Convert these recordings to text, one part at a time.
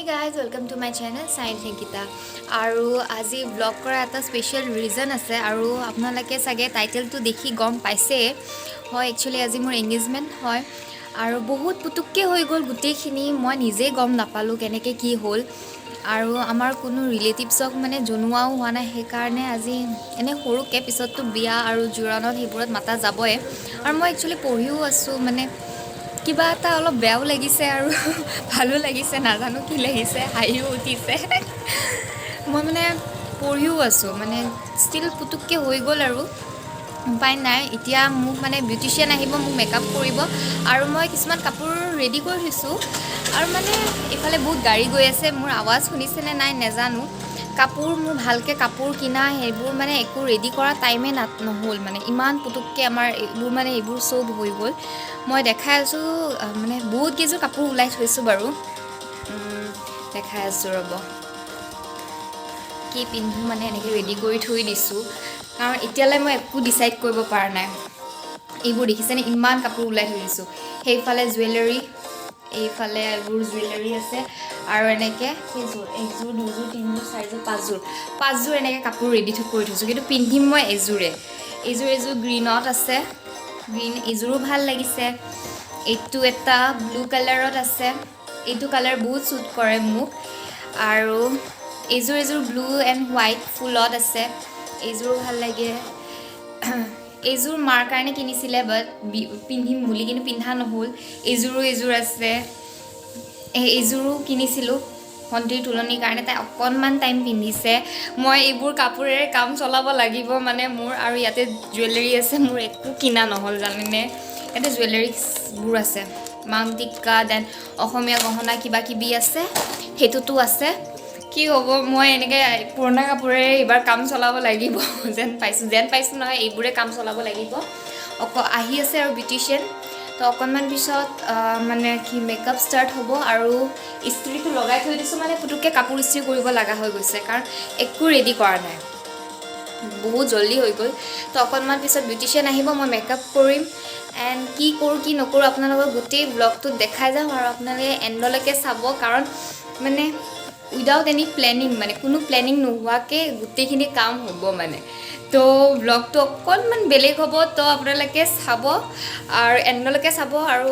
guys, welcome to my channel Science Nikita. আৰু আজি blog কৰা এটা স্পেশাল ৰিজন আছে আৰু আপোনালোকে সাগে টাইটেলটো দেখি গম পাইছে হয় একচুয়ালি আজি মোৰ এনগেজমেন্ট হয় আৰু বহুত পুতুককে হৈ গল গুটেখিনি মই নিজে গম নাপালো কেনেকে কি হল আৰু আমাৰ কোনো ৰিলেটিভছক মানে জনোৱাও হোৱা নাই সেই কাৰণে আজি এনে সৰুকে পিছতটো বিয়া আৰু জোৰানত হেবোৰত মাতা যাবয়ে আৰু মই একচুয়ালি পঢ়িও আছো মানে কিবা এটা অলপ বেয়াও লাগিছে আৰু ভালো লাগিছে নাজানো কি লাগিছে হাইও উঠিছে মই মানে পঢ়িও আছো মানে ষ্টিল পুতুককে হৈ গল আৰু উপায় নাই এতিয়া মোক মানে বিউটিশিয়ান আহিব মোক মেকআপ কৰিব আৰু মই কিছুমান কাপোৰ ৰেডি কৰি থৈছো আৰু মানে ইফালে বহুত গাড়ী গৈ আছে মোৰ আৱাজ শুনিছে নে নাই নেজানো কাপোৰ মোৰ ভালকে কাপোৰ কিনা হেবোৰ মানে একো ৰেডি কৰা টাইমে নহল মানে ইমান পুতুককে আমাৰ এইবোৰ মানে এইবোৰ সব হৈ গল মই দেখাই আছো মানে বহুত কিছু কাপোৰ উলাই থৈছো বাৰু দেখাই আছো ৰব কি পিন্ধু মানে এনেকে ৰেডি কৰি থৈ দিছো কাৰণ এতিয়ালৈ মই একো ডিসাইড কৰিব পৰা নাই এইবোৰ দেখিছেনে ইমান কাপোৰ উলাই থৈ দিছো হেইফালে জুৱেলাৰী এইফালে এইবোৰ জুৱেলাৰী আছে আৰু এনেকে কেইযোৰ একযোৰ দুযোৰ তিনযোৰ চাৰিযোৰ পাঁচযোৰ এনেকে কাপোৰ ৰেডি কৰি থৈছো কিন্তু পিন্ধিম মই এযোৰ গ্ৰীনত আছে গ্ৰীন এযোৰো ভাল লাগিছে এইটো এটা ব্লু কালাৰত আছে এইটো কালাৰ বহুত সুট কৰে মোক আৰু এযোৰ ব্লু এণ্ড হোৱাইট ফুলত আছে এযোৰ ভাল লাগে এযোৰ মাৰ কাৰণে কিনিছিলে বাট পিন্ধিম বুলি কিন্তু পিন্ধা নহল এযোৰ আছে এযোৰো কিনিছিলো ভণ্টিৰ তুলনিৰ কাৰণে তাই অকণমান টাইম পিন্ধিছে মই এইবোৰ কাপোৰেৰে কাম চলাব লাগিব মানে মোৰ আৰু ইয়াতে জুৱেলাৰী আছে মোৰ একো কিনা নহল জানেনে ইয়াতে জুৱেলাৰীবোৰ আছে মাংটিকা দেন অসমীয়া গহনা কিবা কিবি আছে হেতুটো আছে কি হ'ব মই এনেকে পুৰণা কাপোৰেৰে এবাৰ কাম চলাব লাগিব যেন পাইছো নহয় এইবোৰে কাম চলাব লাগিব আহি আছে আৰু বিউটিশিয়ান তো অকণমান পিছত মানে কি মেকআপ ষ্টাৰ্ট হ'ব আৰু ইস্ত্ৰিটো লগাই থৈ দিছো মানে পুতুককে কাপোৰ ইস্ত্ৰি কৰিব লগা হৈ গৈছে কাৰণ একো ৰেডি কৰা নাই বহুত জলদি হৈ গ'ল তো অকণমান পিছত বিউটিশিয়ান আহিব মই মেকআপ কৰিম এণ্ড কি কৰোঁ কি নকৰোঁ আপোনালোকক গোটেই ব্লগটোত দেখাই যাম আৰু আপোনালোকে এণ্ডলৈকে চাব কাৰণ মানে উইদাউট এনি প্লেনিং মানে কোনো প্লেনিং নোহোৱাকৈ গোটেইখিনি কাম হ'ব মানে তো ব্লগটো অকণমান বেলেগ হ'ব তো আপোনালোকে চাব আৰু এণ্ডলৈকে চাব আৰু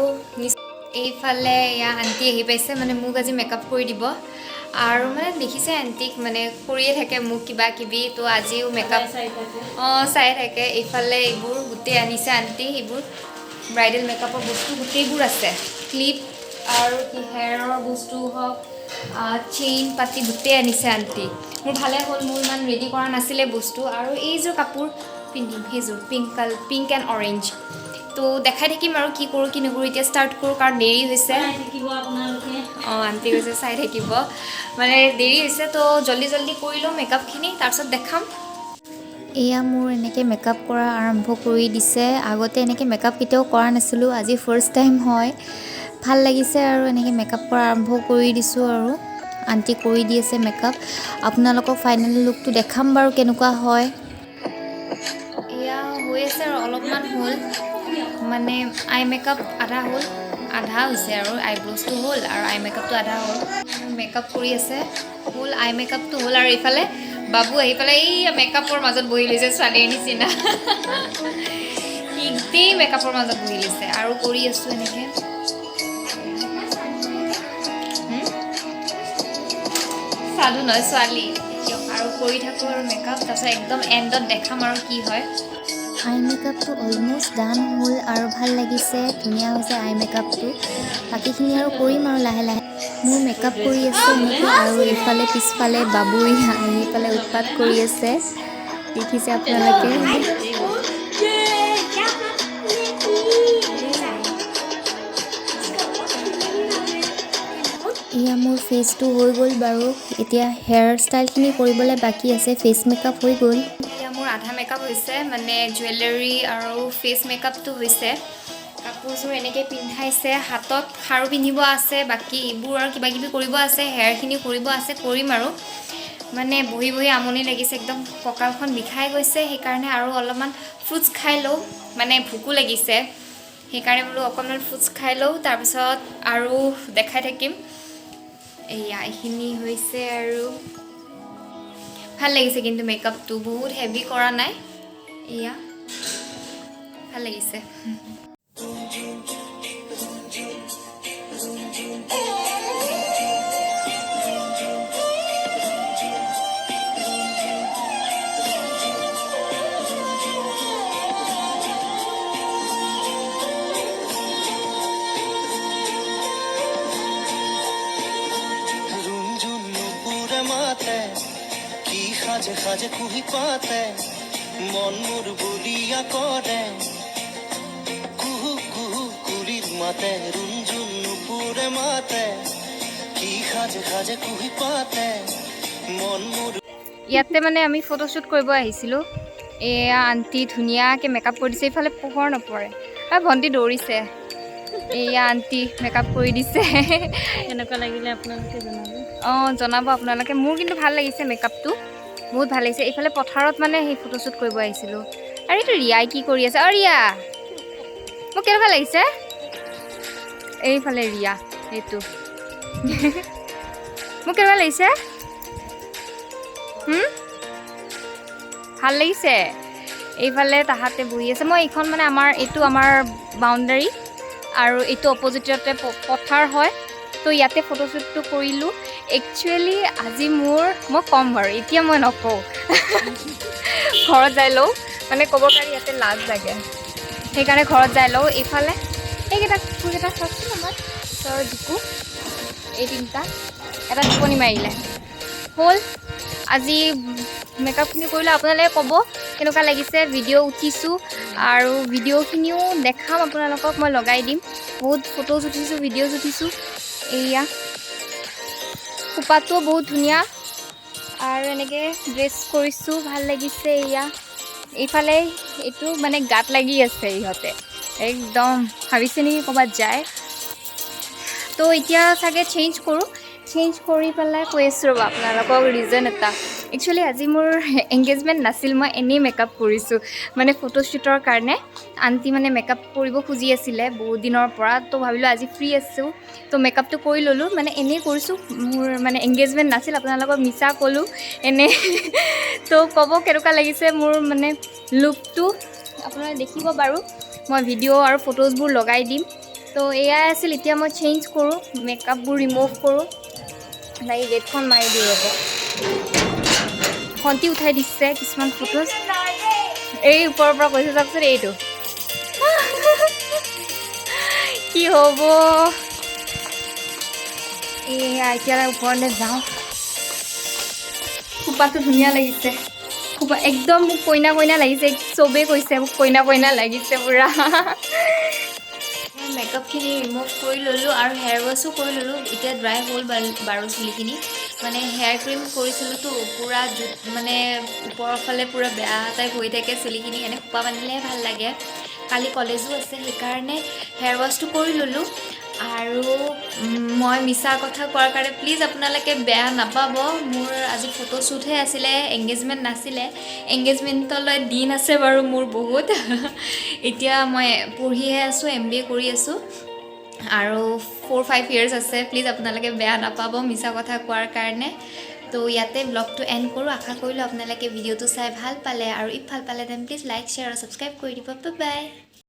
এইফালে এয়া আণ্টি আহি পাইছে মানে মোক আজি মেকআপ কৰি দিব আৰু মানে দেখিছে আণ্টিক মানে কৰিয়ে থাকে মোক কিবা কিবি তো আজিও মেকআপ চাই থাকে এইফালে এইবোৰ গোটেই আনিছে আণ্টি এইবোৰ ব্ৰাইডেল মেকআপৰ বস্তু গোটেইবোৰ আছে ক্লিপ আৰু কি হেয়াৰৰ বস্তু হওক চেইন পাতি গোটেই আনিছে আণ্টি মোৰ ভালে হ'ল মোৰ ইমান ৰেডি কৰা নাছিলে বস্তু আৰু এইযোৰ কাপোৰ পিন্ধিম সেইযোৰ পিংক এণ্ড অৰেঞ্জ তো দেখাই থাকিম আৰু কি কৰোঁ কি নকৰোঁ এতিয়া ষ্টাৰ্ট কৰোঁ কাৰণ দেৰি হৈছে আণ্টি কৈছে চাই থাকিব মানে দেৰি হৈছে তো জল্দি কৰি লওঁ মেকআপখিনি তাৰপিছত দেখাম এয়া মোৰ এনেকৈ মেকআপ কৰা আৰম্ভ কৰি দিছে আগতে এনেকৈ মেকআপ কেতিয়াও কৰা নাছিলোঁ আজি ফাৰ্ষ্ট টাইম হয় ভাল লাগিছে আৰু এনেকৈ মেকআপ কৰা আৰম্ভ কৰি দিছোঁ আৰু আণ্টি কৰি দি আছে মেকআপ আপোনালোকক ফাইনেল লুকটো দেখাম বাৰু কেনেকুৱা হয় এয়া হৈ আছে আৰু অলপমান হ'ল মানে আই মেকআপ আধা হ'ল আধা হৈছে আৰু আইব্ৰ'জটো হ'ল আৰু আই মেকআপটো আধা হ'ল মেকআপ কৰি আছে হ'ল আই মেকআপটো হ'ল আৰু এইফালে বাবু আহি পেলাই এই মেকআপৰ মাজত বহি লৈছে ছোৱালীৰ নিচিনা গোটেই মেকআপৰ মাজত বহি লৈছে আৰু কৰি আছোঁ এনেকৈ সাধু নহয় ছোৱালী আৰু কৰি থাকোঁ আৰু মেকআপ তাৰপিছত একদম এণ্ডত দেখাম আৰু কি হয় আই মেকআপটো অলমষ্ট ডান হ'ল আৰু ভাল লাগিছে ধুনীয়া হৈছে আই মেকআপটো বাকীখিনি আৰু কৰিম আৰু লাহে মোৰ মেকআপ কৰি আছে এনেকৈ আৰু ইফালে পিছফালে বাবুই আহি পেলাই উৎপাত কৰি আছে দেখিছে আপোনালোকে এয়া মোৰ ফেচটো হৈ গ'ল বাৰু এতিয়া হেয়াৰ ষ্টাইলখিনি কৰিবলৈ বাকী আছে ফেচ মেকআপ হৈ গ'ল এতিয়া মোৰ আধা মেকআপ হৈছে মানে জুৱেলাৰী আৰু ফেচ মেকআপটো হৈছে কাপোৰযোৰ এনেকৈ পিন্ধাইছে হাতত খাৰু পিন্ধিব আছে বাকী এইবোৰ আৰু কিবা কিবি কৰিব আছে হেয়াৰখিনি কৰিব আছে কৰিম আৰু মানে বহি আমনি লাগিছে একদম কঁকালখন বিষাই গৈছে সেইকাৰণে আৰু অলপমান ফ্ৰুটছ খাই লওঁ মানে ভোকো লাগিছে সেইকাৰণে বোলো অকণমান ফ্ৰুটছ খাই লওঁ তাৰপিছত আৰু দেখাই থাকিম এয়া এইখিনি হৈছে আৰু ভাল লাগিছে কিন্তু মেকআপটো বহুত হেভি কৰা নাই এয়া ভাল লাগিছে সাজে সাজে কুহি পাতে মন মোৰ বলিয়া কৰে কুহু কুহু কুলিৰ মাতে ৰুঞ্জুন নুপুৰে মাতে কি সাজে সাজে কুহি পাতে মন মোৰ ইয়াতে মানে আমি ফটোশ্বুট কৰিব আহিছিলোঁ এয়া আণ্টি ধুনীয়াকৈ মেকআপ কৰি দিছে এইফালে পোহৰ নপৰে আৰু ভণ্টি দৌৰিছে এয়া আণ্টি মেকআপ কৰি দিছে কেনেকুৱা লাগিলে আপোনালোকে জনাব অঁ জনাব আপোনালোকে মোৰ কিন্তু ভাল লাগিছে মেকআপটো বহুত ভাল লাগিছে এইফালে পথাৰত মানে সেই ফটোশ্বুট কৰিব আহিছিলোঁ আৰু এইটো ৰিয়াই কি কৰি আছে ৰিয়া মোক কেনেকুৱা লাগিছে এইফালে ৰিয়া এইটো মোক কেনেকুৱা লাগিছে ভাল লাগিছে এইফালে তাহাঁতে বহি আছে মই এইখন মানে এইটো আমাৰ বাউণ্ডাৰী আৰু এইটো অপজিটতে পথাৰ হয় তো ইয়াতে ফটোশ্বুটটো কৰিলোঁ একচুৱেলি আজি মই ক'ম বাৰু এতিয়া মই নকওঁ ঘৰত যাই লওঁ মানে ক'বৰ কাৰণে ইয়াতে লাজ লাগে সেইকাৰণে ঘৰত যাই লওঁ এইফালে এইকেইটা ফুলকেইটা চাওকচোন আমাৰ ওচৰৰ জিকু এই তিনিটা এটা টোপনি মাৰিলে হ'ল আজি মেকআপখিনি কৰিলোঁ আপোনালোকে ক'ব কেনেকুৱা লাগিছে ভিডিঅ' উঠিছোঁ আৰু ভিডিঅ'খিনিও দেখাম আপোনালোকক মই লগাই দিম বহুত ফটোজ উঠিছোঁ ভিডিঅ'জ উঠিছোঁ এয়া খোপাটোও বহুত ধুনীয়া আৰু এনেকৈ ড্ৰেছ কৰিছোঁ ভাল লাগিছে এয়া এইফালে এইটো মানে গাত লাগি আছে ইহঁতে একদম ভাবিছে নেকি ক'ৰবাত যায় তো এতিয়া চাগে চেঞ্জ কৰোঁ চেঞ্জ কৰি পেলাই কৈ আছোঁ ৰ'ব আপোনালোকক ৰিজন এটা একচুৱেলি আজি মোৰ এংগেজমেণ্ট নাছিল মই এনেই মেকআপ কৰিছোঁ মানে ফটোশ্বুটৰ কাৰণে আণ্টি মানে মেকআপ কৰিব খুজি আছিলে বহুত দিনৰ পৰা তো ভাবিলোঁ আজি ফ্ৰী আছোঁ তো মেকআপটো কৰি ল'লোঁ মানে এনেই কৰিছোঁ মোৰ মানে এংগেজমেণ্ট নাছিল আপোনালোকক মিছা ক'লোঁ এনেই তো ক'ব কেনেকুৱা লাগিছে মোৰ মানে লুকটো আপোনালোকে দেখিব বাৰু মই ভিডিঅ' আৰু ফটোজবোৰ লগাই দিম তো এয়াই আছিল এতিয়া মই চেঞ্জ কৰোঁ মেকআপবোৰ ৰিমুভ কৰোঁ লাগি গেটখন মাৰি দিওঁ ৰ'ব ভণ্টি উঠাই দিছে কিছুমান ফটোজ এই ওপৰৰ পৰা কৈছে চাওকচোন এইটো কি হ'ব এয়া এতিয়া ওপৰলৈ যাওঁ খোপাটো ধুনীয়া লাগিছে খোপা একদম মোক কইনা কইনা লাগিছে চবেই কৈছে মোক কইনা কইনা লাগিছে পূৰা মেকআপখিনি ৰিমুভ কৰি ল'লোঁ আৰু হেয়াৰ ৱাছো কৰি ল'লোঁ এতিয়া ড্ৰাই হ'ল বাৰু চুলিখিনি মানে হেয়াৰ ক্ৰীম কৰিছিলোঁতো পূৰা মানে ওপৰৰ ফালে পূৰা বেয়া টাইপ হৈ থাকে চুলিখিনি এনে খোপা বান্ধিলেহে ভাল লাগে কালি কলেজো আছে সেইকাৰণে হেয়াৰ ৱাছটো কৰি ল'লোঁ আৰু মই মিছা কথা কোৱাৰ কাৰণে প্লিজ আপোনালোকে বেয়া নাপাব মোৰ আজি ফটোশ্বুটহে আছিলে এংগেজমেণ্ট নাছিলে এংগেজমেণ্টলৈ দিন আছে বাৰু মোৰ বহুত এতিয়া মই পঢ়িহে আছোঁ MBA কৰি আছোঁ আৰু 4-5 years আছে প্লিজ আপোনালোকে বেয়া নাপাব মিছা কথা কোৱাৰ কাৰণে তো ইয়াতে ব্লগটো এণ্ড কৰোঁ আশা কৰিলোঁ আপোনালোকে ভিডিঅ'টো চাই ভাল পালে আৰু ইফ ভাল পালে দেন প্লিজ লাইক শ্বেয়াৰ আৰু ছাবস্ক্ৰাইব কৰি দিব বাই বাই